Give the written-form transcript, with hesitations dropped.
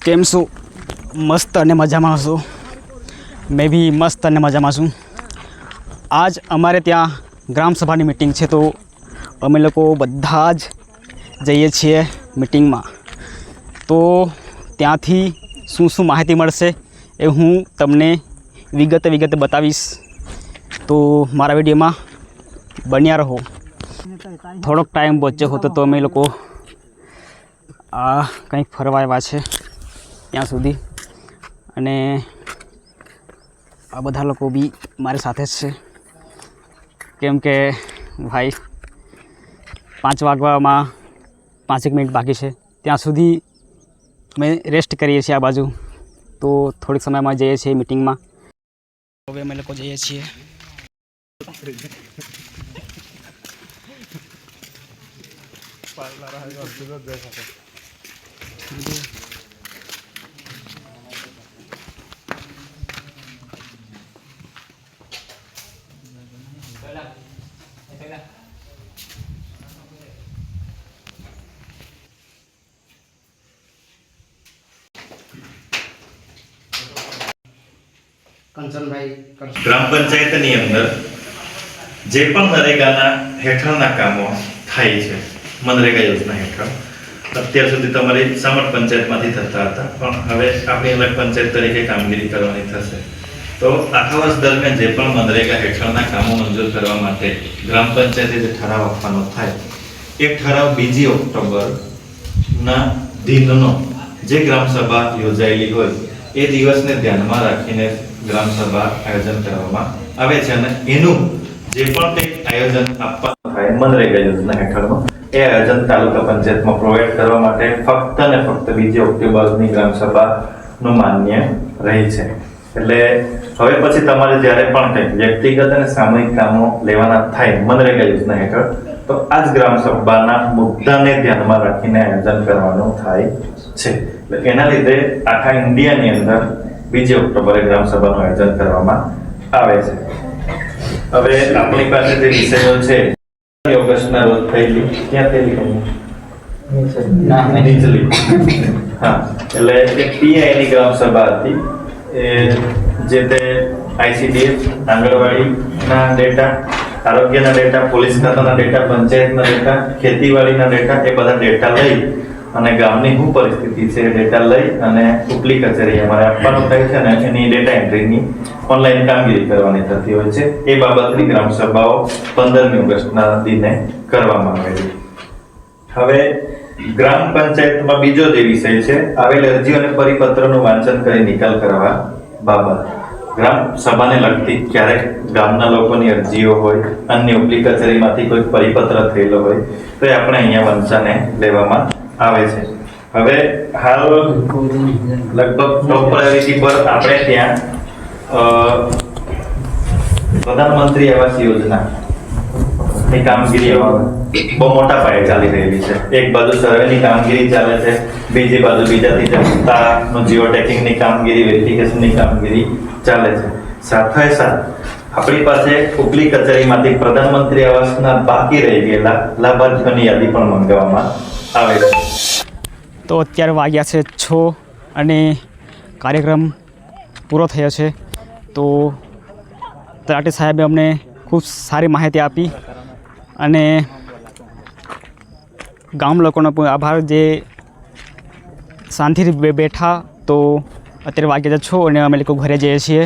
કેમ છો? મસ્ત અને મજામાં છો? મેં બી મસ્ત અને મજામાં છું. આજ અમારે ત્યાં ગ્રામ સભાની મીટિંગ છે, તો અમે લોકો બધા જ જઈએ છીએ મીટિંગમાં. તો ત્યાંથી શું માહિતી મળશે એ હું તમને વિગતે બતાવીશ. તો મારા વિડીયોમાં બન્યા રહો. થોડોક ટાઈમ વચ્ચે હોતો તો અમે લોકો કંઈક ફરવા આવ્યા છે ત્યાં સુધી, અને આ બધા લોકો બી મારી સાથે જ છે, કેમ કે ભાઈ 5 વાગવામાં 5 મિનિટ બાકી છે. ત્યાં સુધી અમે રેસ્ટ કરીએ છીએ આ બાજુ. તો થોડીક સમયમાં જઈએ છીએ મીટિંગમાં. હવે અમે લોકો જઈએ છીએ. ગ્રામ પંચાયતની અંદર જે પણ નરેગાના હેઠળના કામો થાય છે, મનરેગા યોજના હેઠળ અત્યાર સુધી તમારી સામટ પંચાયતમાંથી થતા હતા, પણ હવે આપણી અલગ પંચાયત તરીકે કામગીરી કરવાની થશે. તો આખા વર્ષ દરમિયાન જે પણ મનરેગા હેઠળના કામો મંજૂર કરવા માટે ગ્રામ પંચાયતે જે ઠરાવ આપવાનો થાય, એ ઠરાવ 2 ઓક્ટોબરના દિનનો જે ગ્રામસભા યોજાયેલી હોય એ દિવસને ધ્યાનમાં રાખીને ગ્રામસભા આયોજન કરવામાં આવે છે, અને એનું જે પણ કંઈક આયોજન આપવાનું થાય મનરેગા યોજના હેઠળનું, એ આયોજન તાલુકા પંચાયતમાં પ્રોવાઈડ કરવા માટે ફક્ત ને ફક્ત 2 ઓક્ટોબરની ગ્રામસભાનું માન્ય રહી છે. એટલે હવે પછી તમારે જ્યારે પણ કંઈક વ્યક્તિગત અને સામૂહિક કામો લેવાના થાય મનરેગા યોજના હેઠળ, તો આ જ ગ્રામસભાના મુદ્દાને ધ્યાનમાં રાખીને આયોજન કરવાનું થાય છે. એટલે એના લીધે આખા ઇન્ડિયાની અંદર 2 ઓક્ટોબરે ગ્રામસભાનું આયોજન કરવામાં આવે છે. હવે આપણી પાસે જે વિષયો છે, ઓગસ્ટના રોજ થયેલી ક્યાં થયેલી નીચલી, હા, એટલે એક પીઆઈની ગ્રામસભા હતી. એ જે તે આઈસીડીએસ, આંગણવાડીના ડેટા, આરોગ્યના ડેટા, પોલીસ ખાતાના ડેટા, પંચાયતના ડેટા, ખેતીવાડીના ડેટા, એ બધા ડેટા લઈ અને ગામની શું પરિસ્થિતિ છે એ ડેટા લઈ અને ઉપલી કચેરી અમારે આપવાનું થાય છે, અને એની ડેટા એન્ટ્રીની ઓનલાઈન કામગીરી કરવાની થતી હોય છે. એ બાબતની ગ્રામસભાઓ 15મી ઓગસ્ટના દિને કરવામાં આવેલી. હવે ગ્રામ પંચાયતમાં બીજો જે વિષય છે, આવેલ અરજીઓ અને પરિપત્રનું વાંચન કરી નિકાલ કરવા બાબત. ગ્રામ સભાને લગતી ક્યારેક ગામના લોકોની અરજીઓ હોય, અન્ય ઉપલી કચેરીમાંથી કોઈ પરિપત્ર થયેલો હોય, તો એ આપણે અહીંયા વંચાને લેવામાં આવે છે. હવે હાલ લગભગ ટોપ પ્રાયોરિટી પર આપણે ત્યાં પ્રધાનમંત્રી આવાસ યોજના ની કામગીરી બહુ મોટા પાયે ચાલી રહેલી છે. એક બાજુ સર્વેની કામગીરી ચાલે છે, બીજી બાજુ બીજા ત્રીજા સત્તાનું જીઓ ટેકિંગની કામગીરી, વેરિફિકેશનની કામગીરી ચાલે છે. સાથે આપણી પાસે ઉપલી કચેરીમાંથી પ્રધાનમંત્રી આવાસના બાકી રહી ગયેલા લાભાર્થીઓની યાદી પણ મંગાવવામાં આવે છે. તો અત્યારે વાગ્યા છે 6 અને કાર્યક્રમ પૂરો થયો છે. તો તલાટી સાહેબે અમને ખૂબ સારી માહિતી આપી, અને ગામ લોકોનો પણ આભાર જે શાંતિથી બેઠા. તો અત્યારે વાગ્યા છે 6 અને અમે લોકો ઘરે જઈએ છીએ.